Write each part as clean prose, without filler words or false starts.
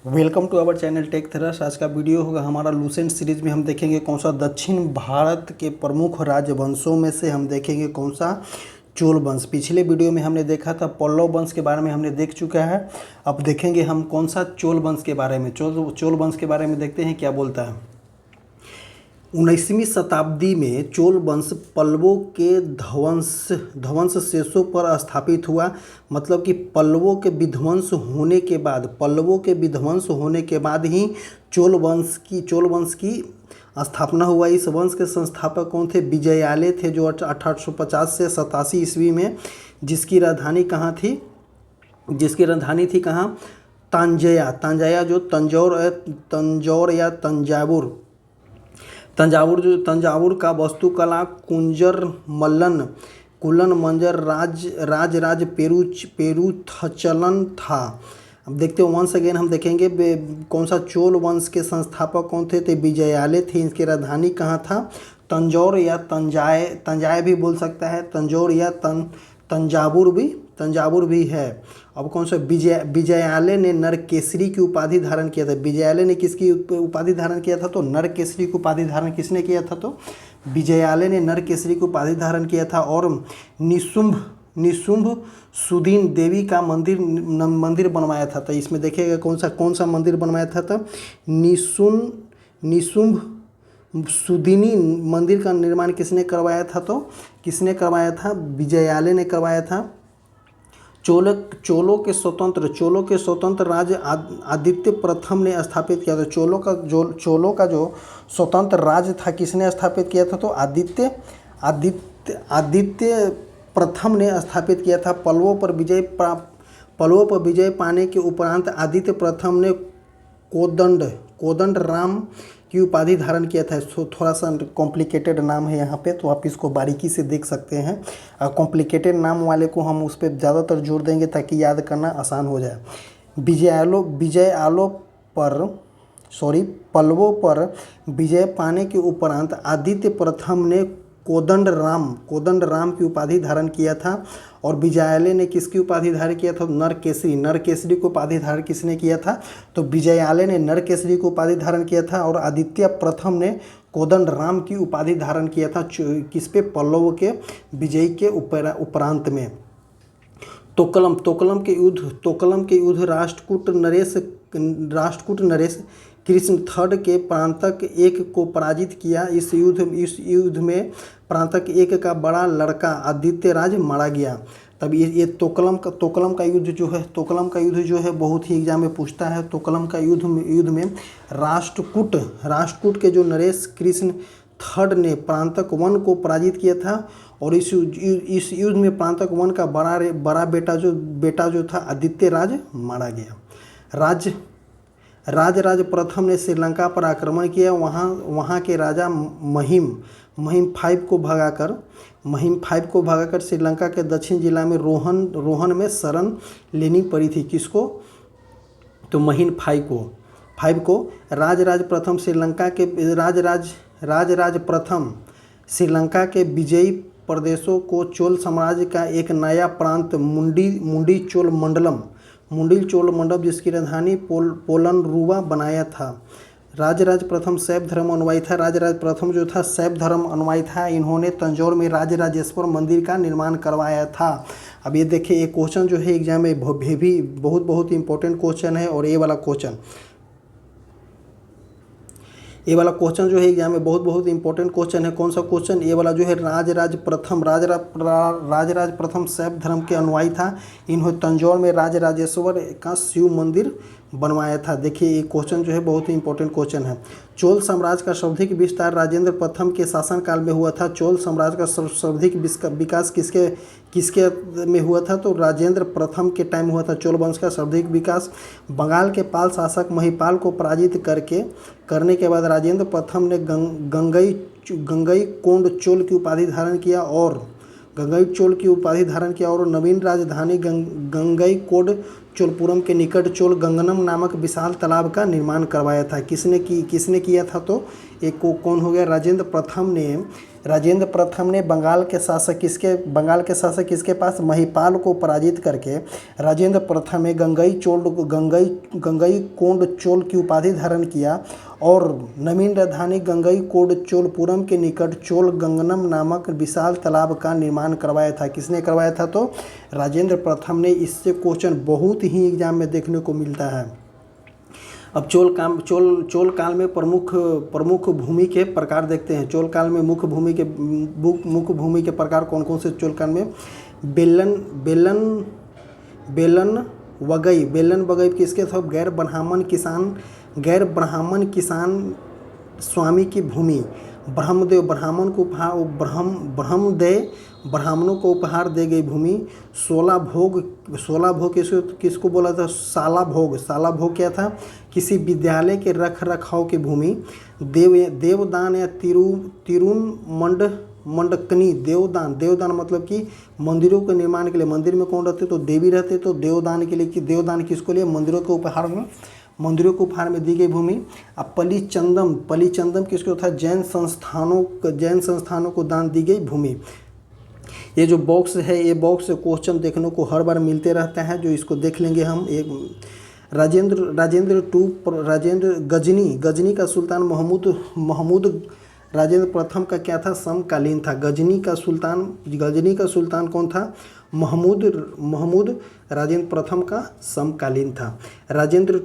Welcome to our channel Tech Thrust. आज का video होगा हमारा लूसेंट सीरीज में हम देखेंगे कौन सा दक्षिण भारत के प्रमुख राजवंशों में से हम देखेंगे कौन सा चोल वंश। पिछले वीडियो में हमने देखा था पल्लव वंश के बारे में हमने देख चुका है। अब देखेंगे हम कौन सा चोल वंश के बारे में। चोल वंश के बारे में देखते हैं क्या बोलता है। 19वीं शताब्दी में चोल वंश पल्लवों के ध्वंस शेषों पर स्थापित हुआ। मतलब कि पल्लवों के विध्वंस होने के बाद ही चोल वंश की स्थापना हुआ। इस वंश के संस्थापक कौन थे? विजयालय थे, जो 1850 से 87 ईस्वी में, जिसकी राजधानी कहाँ थी? कहाँ? तांजाया जो तंजौर या तंजावुर का वास्तुकला कुलन मंजर राज पेरुथचलन था। अब देखते हो वंस अगेन हम देखेंगे कौन सा चोल वंश के संस्थापक कौन थे? तो विजयालय थे। इसकी राजधानी कहाँ था? तंजौर या तंजाय भी बोल सकता है, तंजौर या तंजावुर भी है। अब कौन सा? विजयालय ने नरकेसरी की उपाधि धारण किया था। विजयालय ने किसकी उपाधि धारण किया था? तो नरकेसरी की उपाधि धारण किसने किया था? तो विजयालय ने नरकेसरी की उपाधि धारण किया था। और निशुंभ सुदीन देवी का मंदिर बनवाया था। तो इसमें देखिएगा कौन सा मंदिर बनवाया था? तो निशुंभ सुदीनी मंदिर का निर्माण किसने करवाया था? तो किसने करवाया था? विजयालय ने करवाया था। चोलों के स्वतंत्र राज्य आदित्य प्रथम ने स्थापित किया था। चोलों का जो स्वतंत्र राज्य था किसने स्थापित किया था? तो आदित्य प्रथम ने स्थापित किया था। पल्लवों पर विजय पाने के उपरांत आदित्य प्रथम ने कोदंड राम की उपाधि धारण किया था। थोड़ा सा कॉम्प्लिकेटेड नाम है यहाँ पे, तो आप इसको बारीकी से देख सकते हैं। कॉम्प्लिकेटेड नाम वाले को हम उस पर ज़्यादातर जोर देंगे ताकि याद करना आसान हो जाए। पल्लवों पर विजय पाने के उपरांत आदित्य प्रथम ने कोदंड राम की उपाधि धारण किया था। और विजयालय ने किसकी उपाधि धारण किया था? नरकेसरी को उपाधि धारण किसने किया था? तो विजयालय ने नरकेसरी को उपाधि धारण किया था। और आदित्य प्रथम ने कोदंड राम की उपाधि धारण किया था। किस पे? पल्लव के विजय के उपरांत में। तोकलम के युद्ध राष्ट्रकूट नरेश कृष्ण थर्ड के प्रांतक एक को पराजित किया। इस युद्ध में प्रांतक एक का बड़ा लड़का आदित्य राज मारा गया। तब ये तोकलम का युद्ध जो है बहुत ही एग्जाम में पूछता है। तोकलम का युद्ध में राष्ट्रकूट के जो नरेश कृष्ण थर्ड ने प्रांतक वन को पराजित किया था। और इस युद्ध में प्रांतक वन का बड़ा बेटा जो था आदित्य राज मारा गया। राज प्रथम ने श्रीलंका पर आक्रमण किया। वहाँ के राजा महिम फाइव को भगाकर श्रीलंका के दक्षिण जिला में रोहन में शरण लेनी पड़ी थी। किसको? तो महिम फाइव को राज प्रथम श्रीलंका के विजयी प्रदेशों को चोल साम्राज्य का एक नया प्रांत मुंडी चोल मंडलम जिसकी राजधानी पोलनरुवा बनाया था। राजराज प्रथम शैव धर्म अनुयायी था। राजराज प्रथम जो था शैव धर्म अनुयायी था। इन्होंने तंजौर में राजराजेश्वर मंदिर का निर्माण करवाया था। अब ये देखिए, ये क्वेश्चन जो है एग्जाम में भी बहुत इंपॉर्टेंट क्वेश्चन है। और ये वाला क्वेश्चन जो है एग्जाम में बहुत इंपॉर्टेंट क्वेश्चन है। कौन सा क्वेश्चन? ये वाला जो है राजराज प्रथम शैव धर्म के अनुयायी था। इन्होंने तंजौर में राजराजेश्वर का शिव मंदिर बनवाया था। देखिए, ये क्वेश्चन जो है बहुत ही इंपॉर्टेंट क्वेश्चन है। चोल साम्राज्य का सर्वाधिक विस्तार राजेंद्र प्रथम के शासनकाल में हुआ था। चोल साम्राज्य का सर्वाधिक विकास किसके में हुआ था? तो राजेंद्र प्रथम के टाइम हुआ था। चोल वंश का सर्वाधिक विकास बंगाल के पाल शासक महिपाल को पराजित करने के बाद राजेंद्र प्रथम ने गंगई कोंड चोल की उपाधि धारण किया और नवीन राजधानी गंगईकोंड चोलपुरम के निकट चोल गंगनम नामक विशाल तालाब का निर्माण करवाया था। किसने किया था? तो एक को कौन हो गया? राजेंद्र प्रथम ने राजेंद्र प्रथम ने बंगाल के शासक किसके पास महिपाल को पराजित करके राजेंद्र प्रथम ने गंगई कोंड चोल की उपाधि धारण किया और नवीन राजधानी गंगई कोंड चोलपुरम के निकट चोल गंगनम नामक विशाल तालाब का निर्माण करवाया था। किसने करवाया था? तो राजेंद्र प्रथम ने। इससे क्वेश्चन बहुत ही एग्जाम में देखने को मिलता है। अब चोल काल में प्रमुख भूमि के प्रकार देखते हैं। चोल काल में मुख्य भूमि के प्रकार कौन कौन से? चोल काल में बेलन वगई किसके थे? गैर ब्राह्मण किसान स्वामी की भूमि। ब्राह्मणों को उपहार दे गई भूमि। 16 भोग किसको बोला था? साला भोग क्या था? किसी विद्यालय के रख रखाव की भूमि। देवदान या मंडकनी। देवदान मतलब कि मंदिरों के निर्माण के लिए। मंदिर में कौन रहते? तो देवी रहते। तो देवदान के लिए कि देवदान किसको लिए? मंदिरों को उपहार में दी गई भूमि। अब पलीचंदम किसको था? जैन संस्थानों को दान दी गई भूमि। ये जो बॉक्स है, ये बॉक्स से क्वेश्चन देखने को हर बार मिलते रहते हैं, जो इसको देख लेंगे हम। एक गजनी का सुल्तान महमूद राजेंद्र प्रथम का क्या था? समकालीन था। गजनी का सुल्तान कौन था? महमूद राजेंद्र प्रथम का समकालीन था। राजेंद्र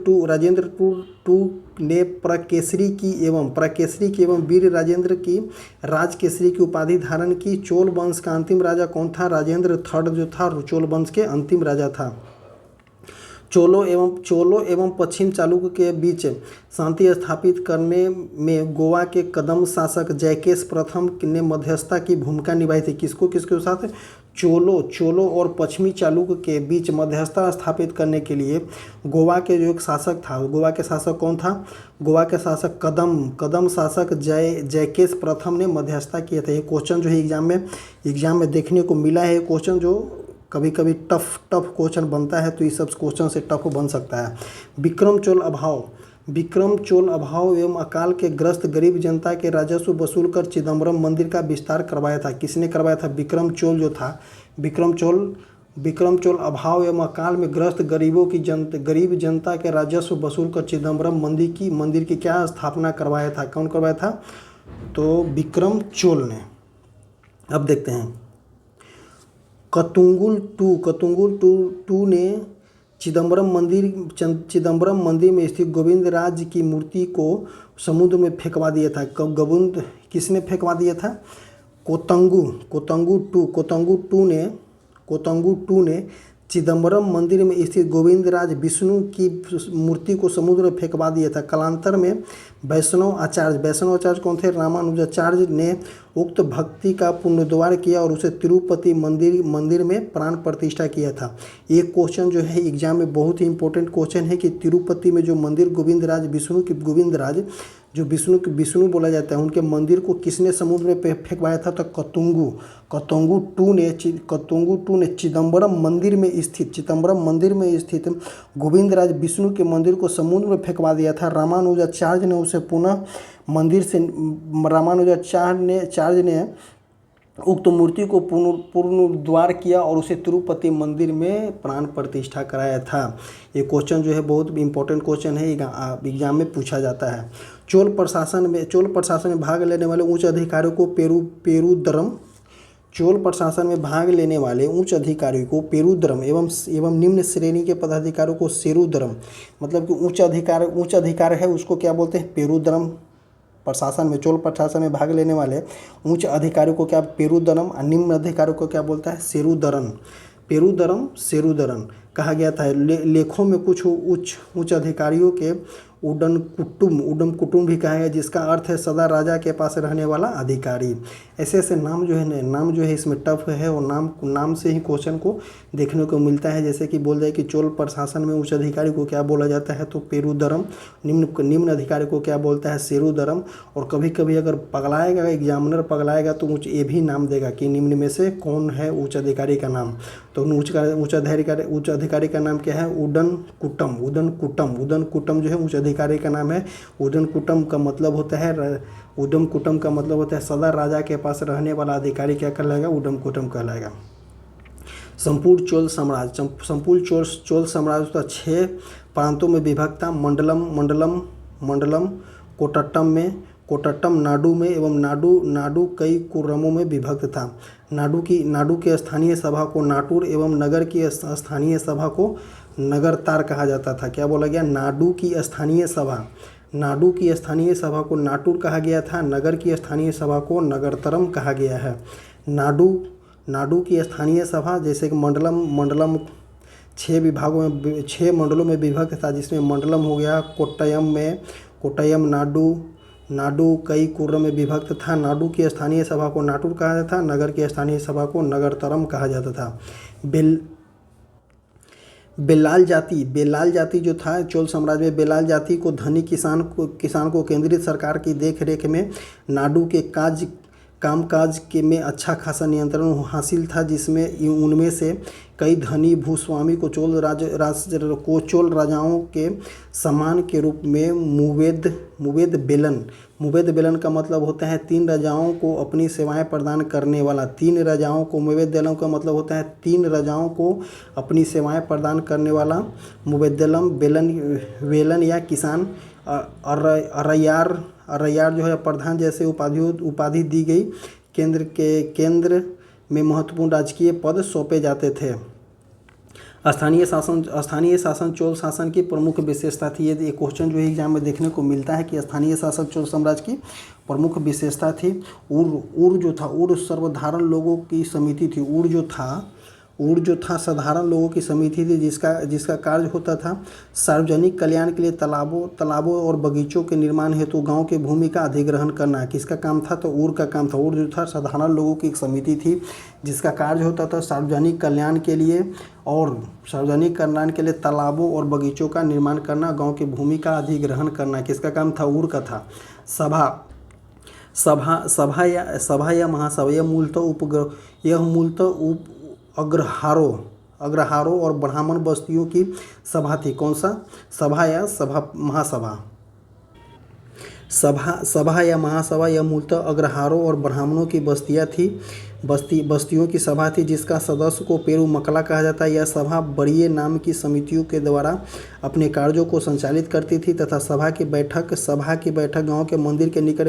टू ने प्रकेसरी की एवं वीर राजेंद्र की राजकेसरी की उपाधि धारण की। चोल वंश का अंतिम राजा कौन था? राजेंद्र थर्ड जो था चोल वंश के अंतिम राजा था। चोलों एवं पश्चिम चालुक्य के बीच शांति स्थापित करने में गोवा के कदम शासक जयकेश प्रथम ने मध्यस्थता की भूमिका निभाई थी। किसके साथ? चोलों और पश्चिमी चालुक्य के बीच मध्यस्थता स्थापित करने के लिए गोवा के जो एक शासक था, गोवा के शासक कौन था? गोवा के शासक कदम शासक जयकेश प्रथम ने मध्यस्थता किया था। ये क्वेश्चन जो है एग्जाम में देखने को मिला है। क्वेश्चन जो कभी कभी टफ क्वेश्चन बनता है, तो इस सब क्वेश्चन से टफ बन सकता है। विक्रम चोल अभाव एवं अकाल के ग्रस्त गरीब जनता के राजस्व वसूल कर चिदम्बरम मंदिर का विस्तार करवाया था। किसने करवाया था? विक्रम चोल जो था। विक्रम चोल अभाव एवं अकाल में ग्रस्त गरीब जनता के राजस्व वसूल कर चिदम्बरम मंदिर की क्या स्थापना करवाया था? कौन करवाया था? तो विक्रम चोल ने। अब देखते हैं कतुंगुल टू ने चिदम्बरम मंदिर में स्थित गोविंदराज की मूर्ति को समुद्र में फेंकवा दिया था। किसने फेंकवा दिया था? कोतंगु टू ने चिदम्बरम मंदिर में स्थित गोविंदराज विष्णु की मूर्ति को समुद्र में फेंकवा दिया था। कालांतर में वैष्णव आचार्य कौन थे? रामानुजाचार्य ने उक्त भक्ति का पुनरुद्धार किया और उसे तिरुपति मंदिर में प्राण प्रतिष्ठा किया था। एक क्वेश्चन जो है एग्जाम में बहुत ही इंपॉर्टेंट क्वेश्चन है कि तिरुपति में जो मंदिर गोविंदराज विष्णु बोला जाता है, उनके मंदिर को किसने समुद्र में फेंकवाया था? तो कतुंगु टू ने चिदम्बरम मंदिर में स्थित गोविंदराज विष्णु के मंदिर को समुद्र में फेंकवा दिया था। रामानुजाचार्य ने उसे पुनः रामानुजाचार्य ने उक्त मूर्ति को पुनरुद्धार किया और उसे तिरुपति मंदिर में प्राण प्रतिष्ठा कराया था। ये क्वेश्चन जो है बहुत इंपॉर्टेंट क्वेश्चन है, एग्जाम में पूछा जाता है। चोल प्रशासन में भाग लेने वाले उच्च अधिकारियों को पेरुदरम एवं निम्न श्रेणी के पदाधिकारियों को सेरुदरम, मतलब कि उच्च अधिकार है उसको क्या बोलते हैं? पेरुदरम। चोल प्रशासन में भाग लेने वाले उच्च अधिकारियों को क्या? पेरुदरम। और निम्न अधिकारियों को क्या बोलता है? सेरुदरन कहा गया था। लेखों में कुछ उच्च अधिकारियों के उडम कुटुम भी कहा गया, जिसका अर्थ है सदा राजा के पास रहने वाला अधिकारी। ऐसे नाम जो है इसमें टफ है और नाम से ही क्वेश्चन को देखने को मिलता है। जैसे कि बोल जाए कि चोल प्रशासन में उच्च अधिकारी को क्या बोला जाता है? तो पेरुदरम। निम्न अधिकारी को क्या बोलता है? सेरुदरम। और कभी कभी अगर एग्जामिनर पगलाएगा तो ये भी नाम देगा कि निम्न में से कौन है उच्च अधिकारी का नाम। तो उच्च अधिकारी का नाम क्या है? उदन कुटम जो है उच्च अधिकारी अधिकारी का नाम है उडनकुटम का मतलब होता है उडमकुटम का मतलब होता है सदा राजा के पास रहने वाला अधिकारी क्या कहलाएगा, उडमकुटम कहलाएगा। संपूर्ण चोल साम्राज्य, संपूर्ण चोल साम्राज्य का 6 प्रांतों में विभक्त था। मंडलम कोट्टम नाडु में एवं नाडु कई कुर्रमों में विभक्त था। नाडु की स्थानीय सभा को नाटुर एवं नगर की स्थानीय सभा को नगरतार कहा जाता था। क्या बोला गया, नाडु की स्थानीय सभा को नाटुर कहा गया था, नगर की स्थानीय सभा को नगरतरम कहा गया है। नाडु की स्थानीय सभा जैसे कि मंडलम 6 मंडलों में विभक्त था, जिसमें मंडलम हो गया कोट्टयम नाडु कई कुर्रम में विभक्त था। नाडु की स्थानीय सभा को नाटुर कहा जाता था, नगर की स्थानीय सभा को नगरतरम कहा जाता था। बेलाल जाति जो था चोल साम्राज्य में, बेलाल जाति को धनी किसान को केंद्रीय सरकार की देखरेख में नाडु के कामकाज के में अच्छा खासा नियंत्रण हासिल था, जिसमें उनमें से कई धनी भूस्वामी को चोल राजाओं के सम्मान के रूप में मुवेद बेलन का मतलब होता है 3 राजाओं को अपनी सेवाएं प्रदान करने वाला। 3 राजाओं को मुवेदलम का मतलब होता है 3 राजाओं को अपनी सेवाएं प्रदान करने वाला। मुवेदलम वेलन या किसान अरैयार जो है प्रधान जैसे उपाधि दी गई। केंद्र में महत्वपूर्ण राजकीय पद सौंपे जाते थे। स्थानीय शासन चोल शासन की प्रमुख विशेषता थी। ये क्वेश्चन जो है एग्जाम में देखने को मिलता है कि स्थानीय शासन चोल साम्राज्य की प्रमुख विशेषता थी। उर सर्वधारण लोगों की समिति थी। उर जो था साधारण लोगों की समिति थी, जिसका कार्य होता था सार्वजनिक कल्याण के लिए तालाबों और बगीचों के निर्माण हेतु गांव की भूमि का अधिग्रहण करना। किसका काम था, तो उर का काम था। उर जो था साधारण लोगों की एक समिति थी, जिसका कार्य होता था सार्वजनिक कल्याण के लिए तालाबों और बगीचों का निर्माण करना, गाँव की भूमि का अधिग्रहण करना। किसका काम था, उर का था। सभा या महासभा यह मूलतः अग्रहारों और ब्राह्मण बस्तियों की सभा थी। कौन सा, सभा या महासभा? सभा या महासभा यह मूलतः अग्रहारों और ब्राह्मणों की बस्तियों की सभा थी, जिसका सदस्य को पेरुमकला कहा जाता है। यह सभा बड़िए नाम की समितियों के द्वारा अपने कार्यों को संचालित करती थी तथा सभा की बैठक गांव के मंदिर के निकट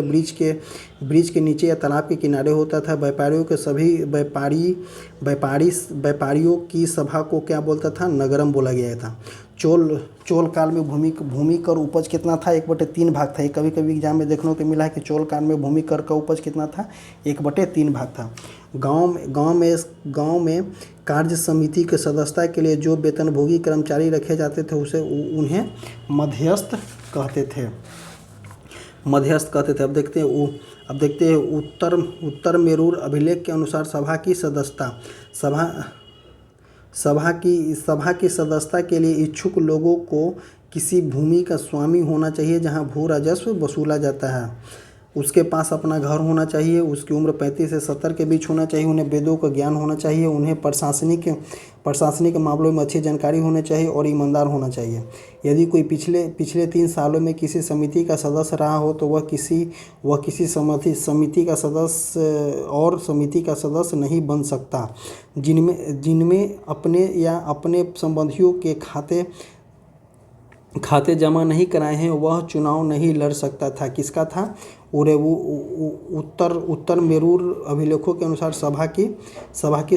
ब्रिज के नीचे या तालाब के किनारे होता था। व्यापारियों की सभा को क्या बोलता था, नगरम बोला गया था। चोल काल में भूमि कर उपज कितना था, 1/3 भाग था। कभी एग्जाम में देखने को मिला है कि चोल काल में भूमि कर का उपज कितना था, 1/3 भाग था। गांव में कार्य समिति के सदस्यता के लिए जो वेतनभोगी कर्मचारी रखे जाते थे उन्हें मध्यस्थ कहते थे। अब देखते हैं उत्तर मेरूर अभिलेख के अनुसार सभा की सदस्यता के लिए इच्छुक लोगों को किसी भूमि का स्वामी होना चाहिए जहां भू राजस्व वसूला जाता है। उसके पास अपना घर होना चाहिए। उसकी उम्र 35 से 70 के बीच होना चाहिए। उन्हें वेदों का ज्ञान होना चाहिए। उन्हें प्रशासनिक मामलों में अच्छी जानकारी होनी चाहिए और ईमानदार होना चाहिए। यदि कोई पिछले 3 सालों में किसी समिति का सदस्य रहा हो तो वह किसी समिति का सदस्य नहीं बन सकता। जिनमें अपने या अपने संबंधियों के खाते जमा नहीं कराए हैं वह चुनाव नहीं लड़ सकता था। किसका था, उत्तर मेरूर अभिलेखों के अनुसार सभा की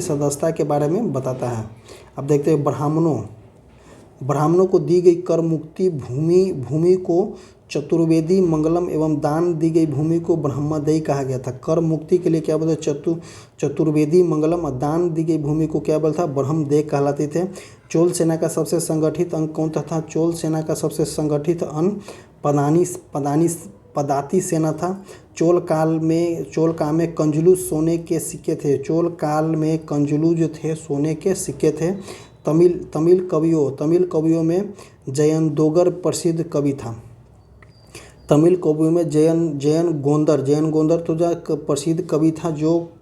सदस्यता के बारे में बताता है। अब देखते हैं ब्राह्मणों को दी गई कर मुक्ति भूमि को चतुर्वेदी मंगलम एवं दान दी गई भूमि को ब्रह्मदेयी कहा गया था। कर मुक्ति के लिए क्या बोलते, चतुर्वेदी मंगलम और दान दी गई भूमि को क्या बोलता, ब्रह्मदेय कहलाते थे। चोल सेना का सबसे संगठित अंग कौन था? चोल सेना का सबसे संगठित अंग पदाती सेना था। चोल काल में कंजुलू सोने के सिक्के थे। चोल काल में कंजुलू जो थे सोने के सिक्के थे। तमिल कवियों में जयंदोगर प्रसिद्ध कवि था। तमिल कवियों में जयन गोंदर तो जो प्रसिद्ध कवि था, जो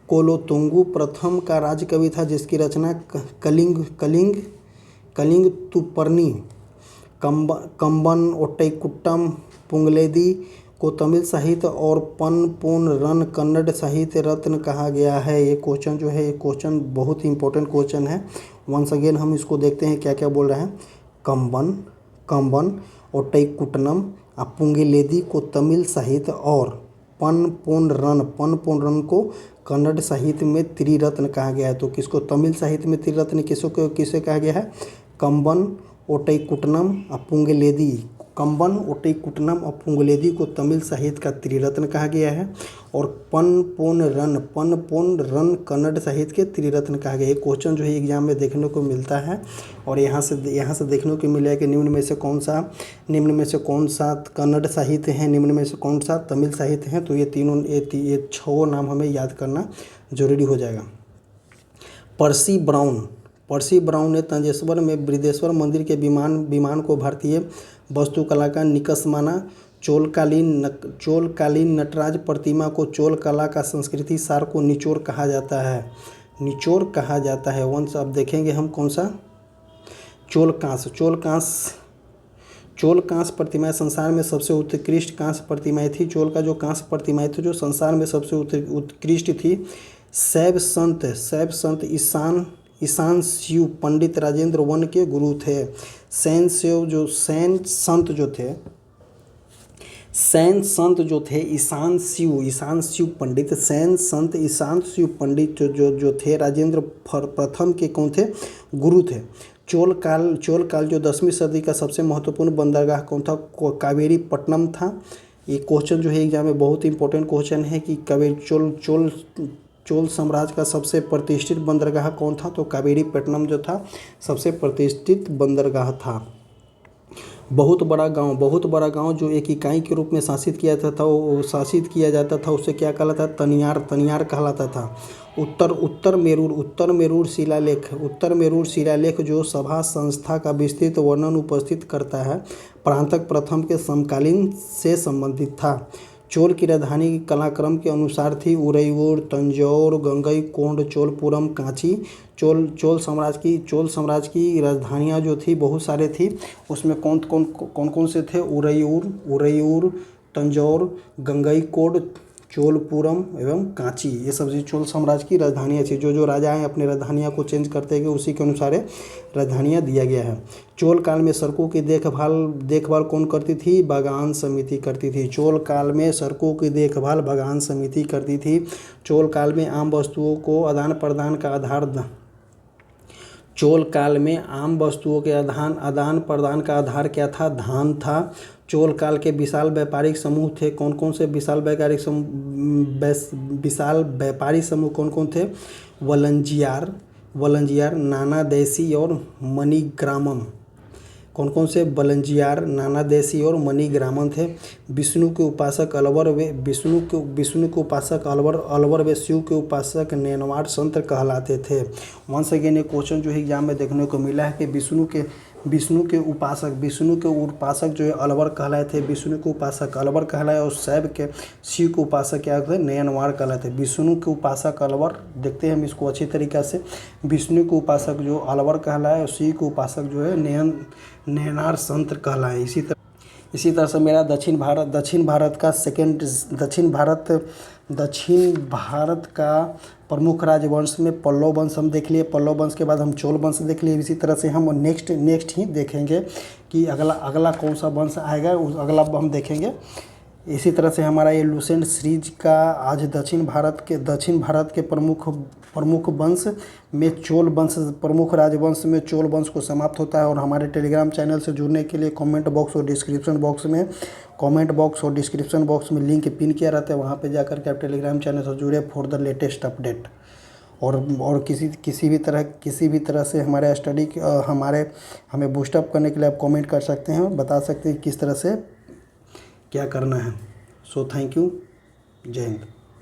कोलोतुंगु प्रथम का राज्य कवि था, जिसकी रचना कलिंग कंबन ओट्टईकुट्टम पुंगलेदी को तमिल साहित्य और पन पोन रन कन्नड़ साहित्य रत्न कहा गया है। ये क्वेश्चन जो है, ये क्वेश्चन बहुत ही इंपॉर्टेंट क्वेश्चन है। वंस अगेन हम इसको देखते हैं क्या क्या बोल रहे हैं। कंबन ओट्टईकुट्टनम पुंगलेदी को तमिल साहित्य और पन पोन रन को कन्नड़ साहित्य में त्रिरत्न कहा गया है। तो किसको तमिल साहित्य में त्रिरत्न किसे कहा गया है? कंबन ओट्टईकुट्टनम पुंगलेदी। कंबन ओट्टईकुट्टनम और पुंगलेदी को तमिल साहित्य का त्रिरत्न कहा गया है और पन पोन रन कन्नड़ साहित्य के त्रिरत्न कहा गया है। क्वेश्चन जो है एग्जाम में देखने को मिलता है और यहाँ से देखने को मिलेगा कि निम्न में से कौन सा कन्नड़ साहित्य है, निम्न में से कौन सा तमिल साहित्य है। तो ये 6 नाम हमें याद करना जरूरी हो जाएगा। पर्सी ब्राउन ने तंजेश्वर में बृहदेश्वर मंदिर के विमान को भारतीय वास्तुकला का निकष माना। चोलकालीन नटराज प्रतिमा को चोल कला का संस्कृति सार को निचोड़ कहा जाता है। वंश अब देखेंगे हम कौन सा। चोल कांस्य प्रतिमाएं संसार में सबसे उत्कृष्ट कांस्य प्रतिमाएं थी। चोल का जो कांस्य प्रतिमाएं थी जो संसार में सबसे उत्कृष्ट थी। शैव संत ईशान शिव पंडित राजेंद्र वन के गुरु थे। सैन संत जो थे ईशान शिव पंडित जो थे राजेंद्र प्रथम के कौन थे? गुरु थे। चोल काल जो 10वीं सदी का सबसे महत्वपूर्ण बंदरगाह कौन था? कावेरी पट्टनम था। ये क्वेश्चन जो है एग्जाम में बहुत इंपॉर्टेंट क्वेश्चन है कि चोल साम्राज्य का सबसे प्रतिष्ठित बंदरगाह कौन था? तो कावेरी पट्टनम जो था सबसे प्रतिष्ठित बंदरगाह था। बहुत बड़ा गांव जो एक इकाई के रूप में शासित किया जाता था उसे क्या कहलाता था? तनियार कहलाता था। उत्तर मेरूर शिलालेख जो सभा संस्था का विस्तृत वर्णन उपस्थित करता है परांतक प्रथम के समकालीन से संबंधित था। चोल की राजधानी कलाक्रम के अनुसार थी उरैयूर, तंजौर, गंगईकोंड, चोलपुरम, कांची। चोल साम्राज्य की राजधानियाँ जो थी बहुत सारे थी। उसमें कौन से थे? उरैयूर, तंजौर, गंगईकोंड, चोलपुरम एवं कांची। ये सब चोल साम्राज्य की राजधानियाँ थी। जो राजा हैं अपने राजधानियाँ को चेंज करते गए उसी के अनुसार राजधानियाँ दिया गया है। चोल काल में सड़कों की देखभाल कौन करती थी? बागान समिति करती थी। चोल काल में सड़कों की देखभाल बागान समिति करती थी। चोल काल में आम वस्तुओं के आदान प्रदान का आधार क्या था? धान था। चोल काल के विशाल व्यापारिक समूह थे। कौन से विशाल व्यापारी समूह कौन थे? वलंजियार, नानादेशी और मणिग्रामम। कौन से? वलंजियार, नानादेशी और मणिग्रामम थे। विष्णु के उपासक अलवर व शिव के उपासक नेनवार संत कहलाते थे। वंस अगेन ये क्वेश्चन जो है एग्जाम में देखने को मिला है कि विष्णु के उपासक जो है अलवर कहलाए थे। विष्णु के उपासक अलवर कहलाए और शिव के उपासक क्या थे? नयनवार कहलाए थे। विष्णु के उपासक अलवर, देखते हैं हम इसको अच्छी तरीक़ा से। विष्णु के उपासक जो अलवर कहलाए और शिव के उपासक जो है नयनार संत कहलाए। इसी तरह से मेरा दक्षिण भारत का प्रमुख राजवंश में पल्लव वंश हम देख लिए। पल्लव वंश के बाद हम चोल वंश देख लिए। इसी तरह से हम नेक्स्ट ही देखेंगे कि अगला कौन सा वंश आएगा, उस अगला हम देखेंगे। इसी तरह से हमारा ये लुसेंट सीरीज का आज दक्षिण भारत के प्रमुख वंश में चोल वंश, प्रमुख राजवंश में चोल वंश को समाप्त होता है। और हमारे टेलीग्राम चैनल से जुड़ने के लिए कमेंट बॉक्स और डिस्क्रिप्शन बॉक्स में लिंक पिन किया रहता है। वहाँ पे जाकर के आप टेलीग्राम चैनल से जुड़े फॉर द लेटेस्ट अपडेट। और किसी भी तरह से हमारे स्टडी हमें बूस्टअप करने के लिए आप कमेंट कर सकते हैं और बता सकते हैं किस तरह से क्या करना है। So thank you. जय हिंद।